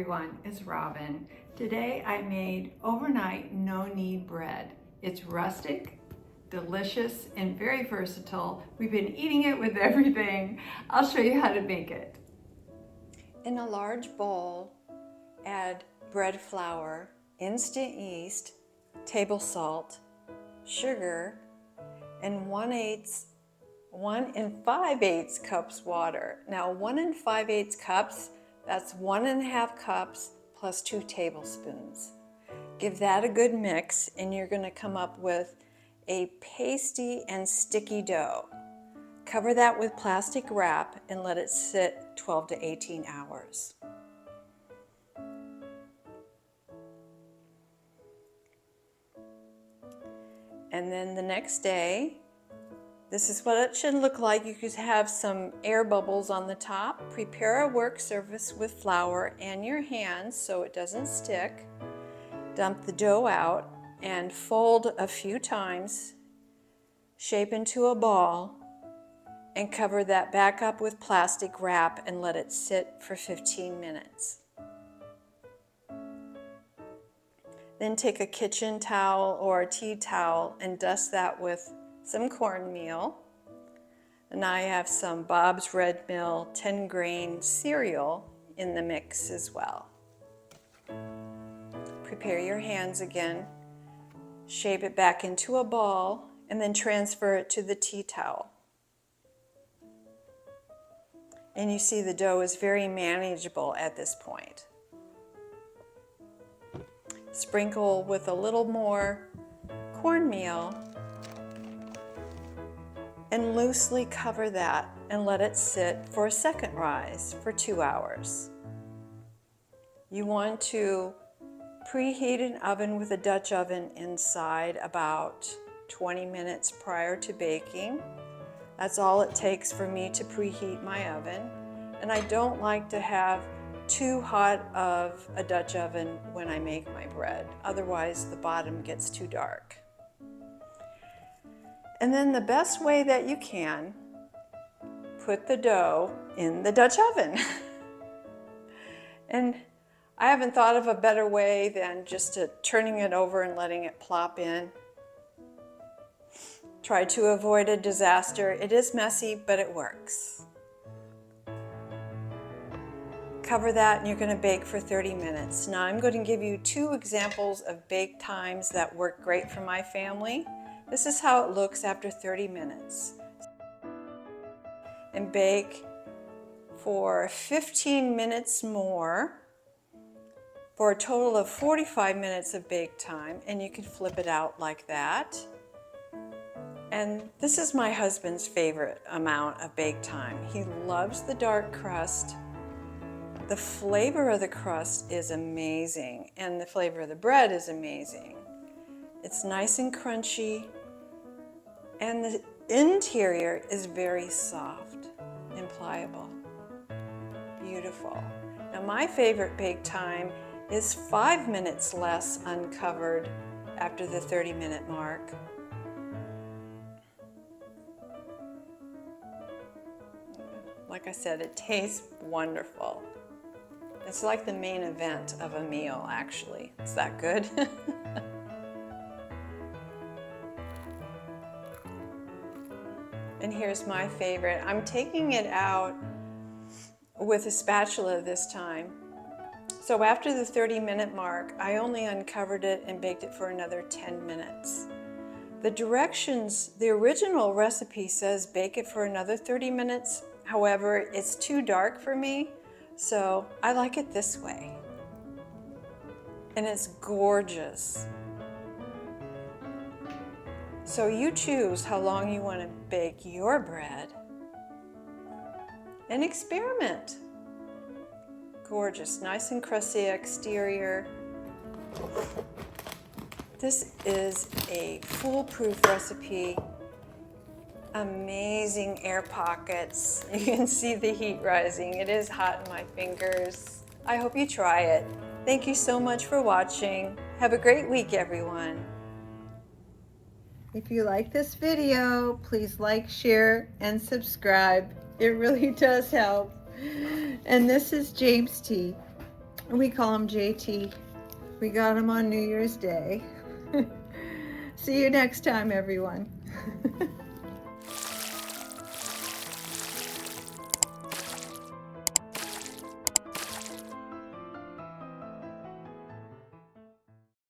everyone, it's Robin. Today I made overnight no-knead bread. It's rustic, delicious, and very versatile. We've been eating it with everything. I'll show you how to make it. In a large bowl, add bread flour, instant yeast, table salt, sugar, and 1 5/8 cups water. Now 1 5/8 cups, that's 1½ cups plus 2 tablespoons. Give that a good mix and you're going to come up with a pasty and sticky dough. Cover that with plastic wrap and let it sit 12 to 18 hours. And then the next day, this is what it should look like. You could have some air bubbles on the top. Prepare a work surface with flour and your hands so it doesn't stick. Dump the dough out and fold a few times, shape into a ball, and cover that back up with plastic wrap and let it sit for 15 minutes. Then take a kitchen towel or a tea towel and dust that with some cornmeal. And I have some Bob's Red Mill 10-grain cereal in the mix as well. Prepare your hands again, shape it back into a ball, and then transfer it to the tea towel. And you see the dough is very manageable at this point. Sprinkle with a little more cornmeal and loosely cover that and let it sit for a second rise for 2 hours. You want to preheat an oven with a Dutch oven inside about 20 minutes prior to baking. That's all it takes for me to preheat my oven. And I don't like to have too hot of a Dutch oven when I make my bread. Otherwise, the bottom gets too dark. And then the best way that you can, put the dough in the Dutch oven. And I haven't thought of a better way than just turning it over and letting it plop in. Try to avoid a disaster. It is messy, but it works. Cover that and you're going to bake for 30 minutes. Now I'm going to give you 2 examples of bake times that work great for my family. This is how it looks after 30 minutes. And bake for 15 minutes more for a total of 45 minutes of bake time, and you can flip it out like that. And this is my husband's favorite amount of bake time. He loves the dark crust. The flavor of the crust is amazing, and the flavor of the bread is amazing. It's nice and crunchy, and the interior is very soft and pliable. Beautiful. Now my favorite bake time is 5 minutes less uncovered after the 30-minute mark. Like I said, it tastes wonderful. It's like the main event of a meal, actually. It's that good. And here's my favorite. I'm taking it out with a spatula this time. So after the 30-minute mark, I only uncovered it and baked it for another 10 minutes. The directions, the original recipe says bake it for another 30 minutes. However, it's too dark for me, so I like it this way. And it's gorgeous. So you choose how long you want to bake your bread and experiment. Gorgeous, nice and crusty exterior. This is a foolproof recipe. Amazing air pockets. You can see the heat rising. It is hot in my fingers. I hope you try it. Thank you so much for watching. Have a great week, everyone. If you like this video, please like, share, and subscribe. It really does help. And this is James T. We call him JT. We got him on New Year's Day. See you next time, everyone.